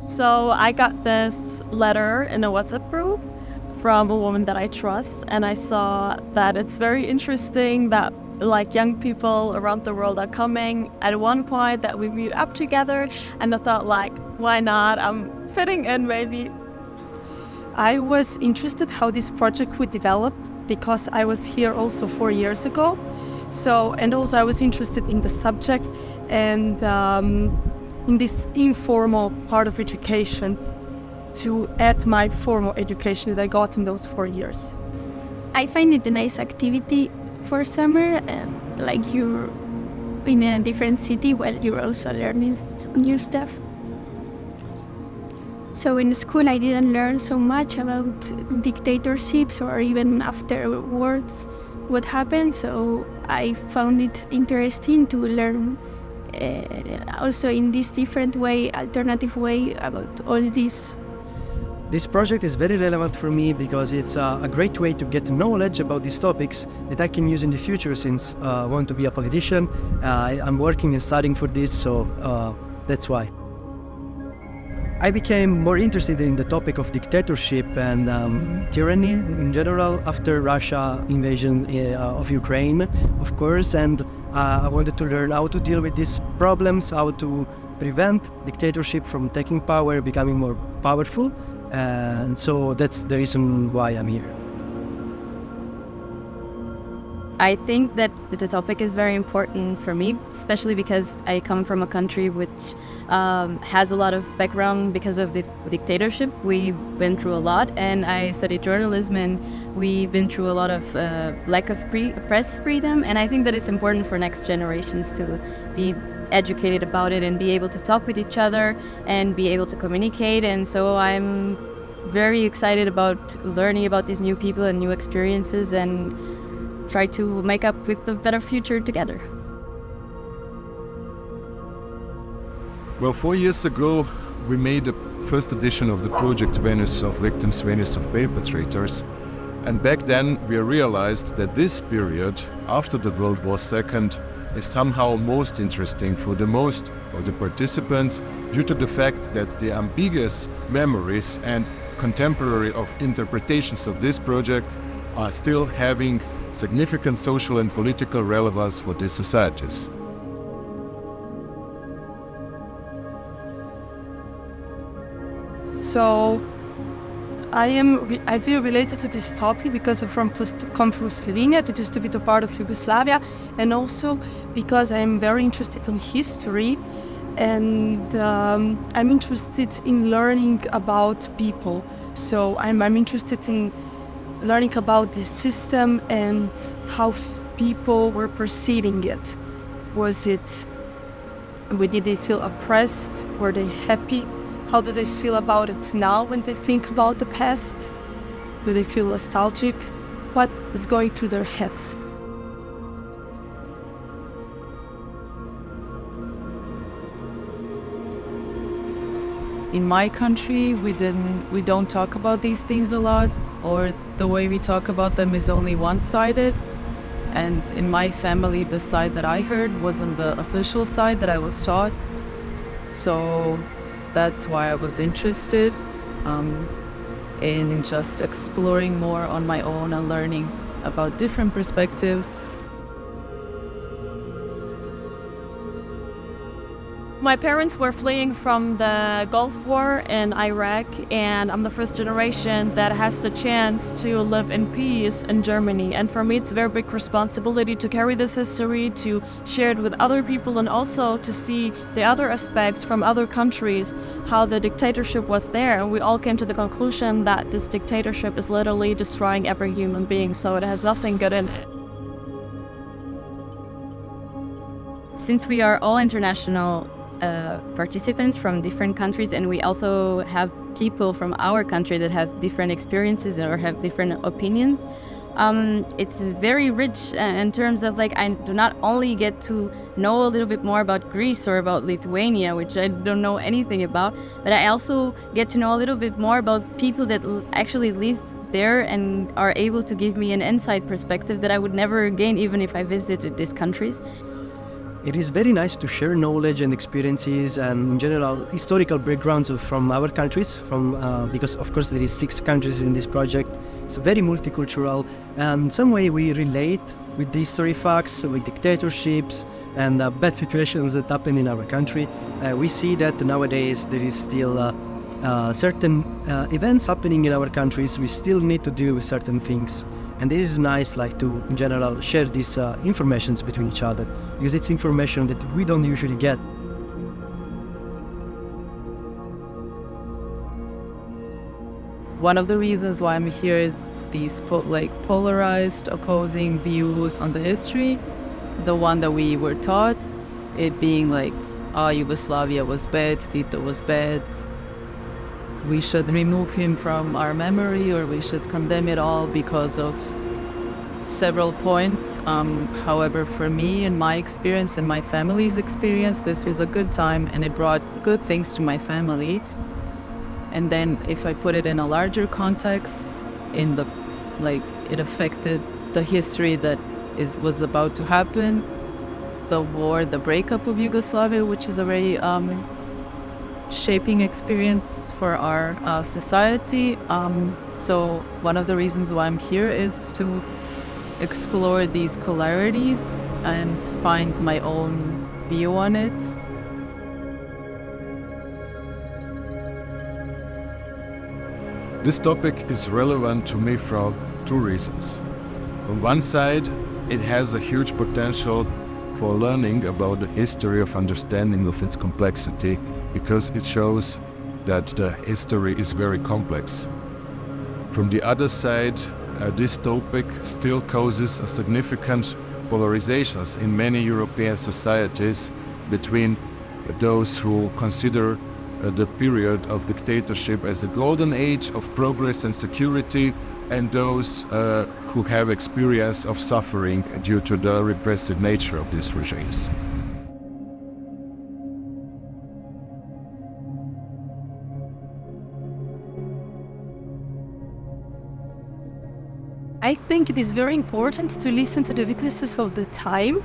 So I got this letter in a WhatsApp group from a woman that I trust, and I saw that it's very interesting that young people around the world are coming at one point, that we meet up together, and I thought why not? I'm fitting in maybe. I was interested how this project would develop because I was here also 4 years ago. And also I was interested in the subject and in this informal part of education to add my formal education that I got in those 4 years. I find it a nice activity for summer, and you're in a different city while you're also learning new stuff. So in school I didn't learn so much about dictatorships or even afterwards what happened, so I found it interesting to learn also in this different way, alternative way about all this. This project is very relevant for me because it's a great way to get knowledge about these topics that I can use in the future, since I want to be a politician. I'm working and studying for this, so that's why. I became more interested in the topic of dictatorship and tyranny in general after Russia invasion of Ukraine, of course, and I wanted to learn how to deal with these problems, how to prevent dictatorship from taking power, becoming more powerful, and so that's the reason why I'm here. I think that the topic is very important for me, especially because I come from a country which has a lot of background because of the dictatorship. We've been through a lot, and I studied journalism, and we've been through a lot of lack of press freedom, and I think that it's important for next generations to be educated about it and be able to talk with each other and be able to communicate. And so I'm very excited about learning about these new people and new experiences and try to make up with a better future together. Well, 4 years ago, we made the first edition of the Projekt Venues of Victims, Venues of Perpetrators. And back then, we realized that this period, after the World War II, is somehow most interesting for the most of the participants due to the fact that the ambiguous memories and contemporary of interpretations of this project are still having significant social and political relevance for these societies. So I feel related to this topic because I come from Slovenia, that used to be the part of Yugoslavia, and also because I'm very interested in history, and I'm interested in learning about people. So I'm interested in learning about this system and how people were perceiving it. Did they feel oppressed? Were they happy? How do they feel about it now when they think about the past? Do they feel nostalgic? What is going through their heads? In my country, we don't talk about these things a lot, or the way we talk about them is only one-sided. And in my family, the side that I heard wasn't the official side that I was taught. So that's why I was interested in just exploring more on my own and learning about different perspectives. My parents were fleeing from the Gulf War in Iraq, and I'm the first generation that has the chance to live in peace in Germany. And for me, it's a very big responsibility to carry this history, to share it with other people, and also to see the other aspects from other countries, how the dictatorship was there. And we all came to the conclusion that this dictatorship is literally destroying every human being, so it has nothing good in it. Since we are all international participants from different countries, and we also have people from our country that have different experiences or have different opinions. It's very rich in terms of like, I do not only get to know a little bit more about Greece or about Lithuania, which I don't know anything about, but I also get to know a little bit more about people that actually live there and are able to give me an inside perspective that I would never gain even if I visited these countries. It is very nice to share knowledge and experiences and in general historical backgrounds from our countries, because of course there is 6 countries in this project. It's very multicultural, and in some way we relate with the history facts, with dictatorships and bad situations that happen in our country. We see that nowadays there is still certain events happening in our countries. We still need to deal with certain things. And this is nice, like to, in general, share these informations between each other, because it's information that we don't usually get. One of the reasons why I'm here is these polarized, opposing views on the history. The one that we were taught, it being like, Yugoslavia was bad, Tito was bad, we should remove him from our memory, or we should condemn it all because of several points. However, for me and my experience and my family's experience, this was a good time and it brought good things to my family. And then if I put it in a larger context, it affected the history that was about to happen, the war, the breakup of Yugoslavia, which is a very shaping experience for our society. So one of the reasons why I'm here is to explore these polarities and find my own view on it. This topic is relevant to me for 2 reasons. On one side, it has a huge potential for learning about the history of understanding of its complexity, because it shows that the history is very complex. From the other side, this topic still causes a significant polarizations in many European societies between those who consider the period of dictatorship as a golden age of progress and security, and those who have experience of suffering due to the repressive nature of these regimes. I think it is very important to listen to the witnesses of the time,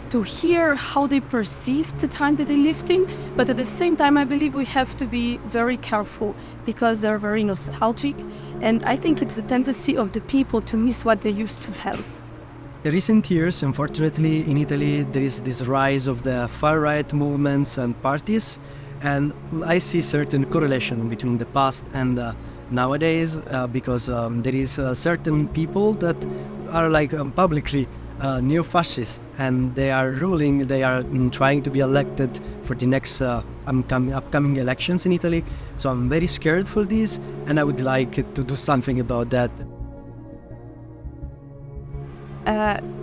to hear how they perceived the time that they lived in, but at the same time I believe we have to be very careful because they're very nostalgic, and I think it's the tendency of the people to miss what they used to have. In recent years, unfortunately, in Italy, there is this rise of the far-right movements and parties, and I see certain correlation between the past and nowadays, because there is certain people that are publicly neo-fascist, and they are ruling, they are trying to be elected for the next upcoming elections in Italy. So I'm very scared for this, and I would like to do something about that.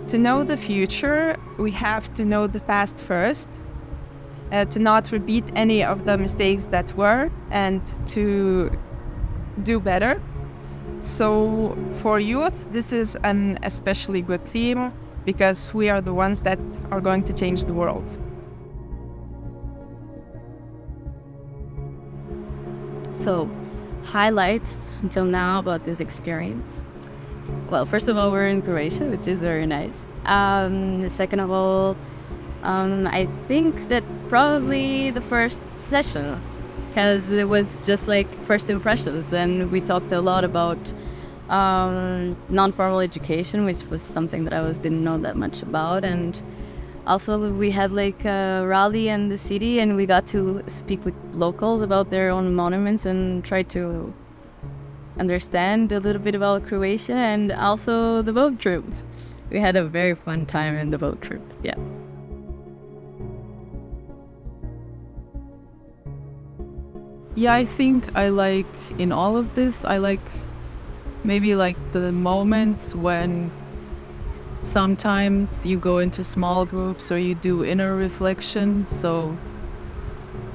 To know the future, we have to know the past first, to not repeat any of the mistakes that were, and to do better. So for youth, this is an especially good theme, because we are the ones that are going to change the world. So, highlights until now about this experience. Well, first of all, we're in Croatia, which is very nice. Second of all, I think that probably the first session, because it was just like first impressions, and we talked a lot about non-formal education, which was something that I didn't know that much about, and also we had like a rally in the city, and we got to speak with locals about their own monuments and try to understand a little bit about Croatia, and also the boat trip. We had a very fun time in the boat trip, yeah. Yeah, I think I like, in all of this, I like maybe like the moments when sometimes you go into small groups or you do inner reflection. So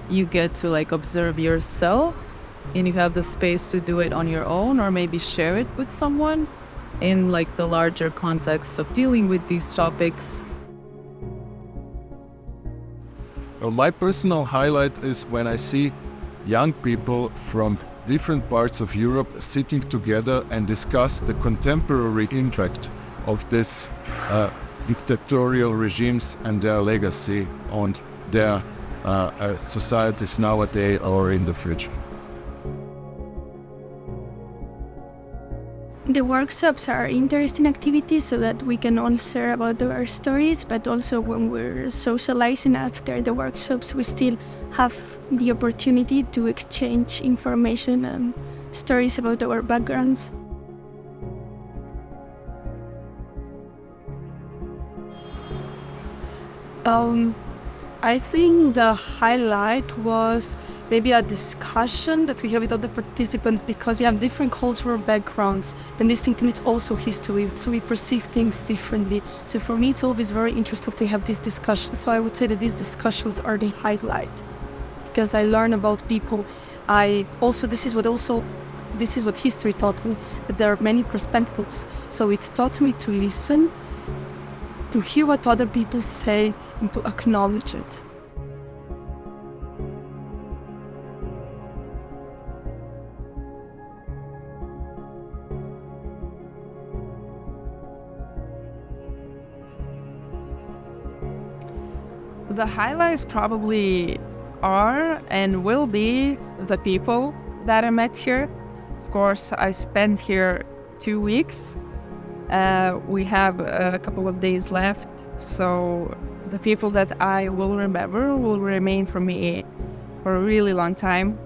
you get to like observe yourself, and you have the space to do it on your own or maybe share it with someone in like the larger context of dealing with these topics. Well, my personal highlight is when I see young people from different parts of Europe sitting together and discuss the contemporary impact of this dictatorial regimes and their legacy on their societies nowadays or in the future. The workshops are interesting activities so that we can all share about our stories, but also when we're socializing after the workshops, we still have the opportunity to exchange information and stories about our backgrounds. I think the highlight was maybe a discussion that we have with other participants because we have different cultural backgrounds, and this includes also history, so we perceive things differently. So for me, it's always very interesting to have these discussions. So I would say that these discussions are the highlight because I learn about people. This is what history taught me, that there are many perspectives. So it taught me to listen, to hear what other people say, and to acknowledge it. The highlights probably are and will be the people that I met here. Of course, I spent here 2 weeks. We have a couple of days left, so the people that I will remember will remain for me for a really long time.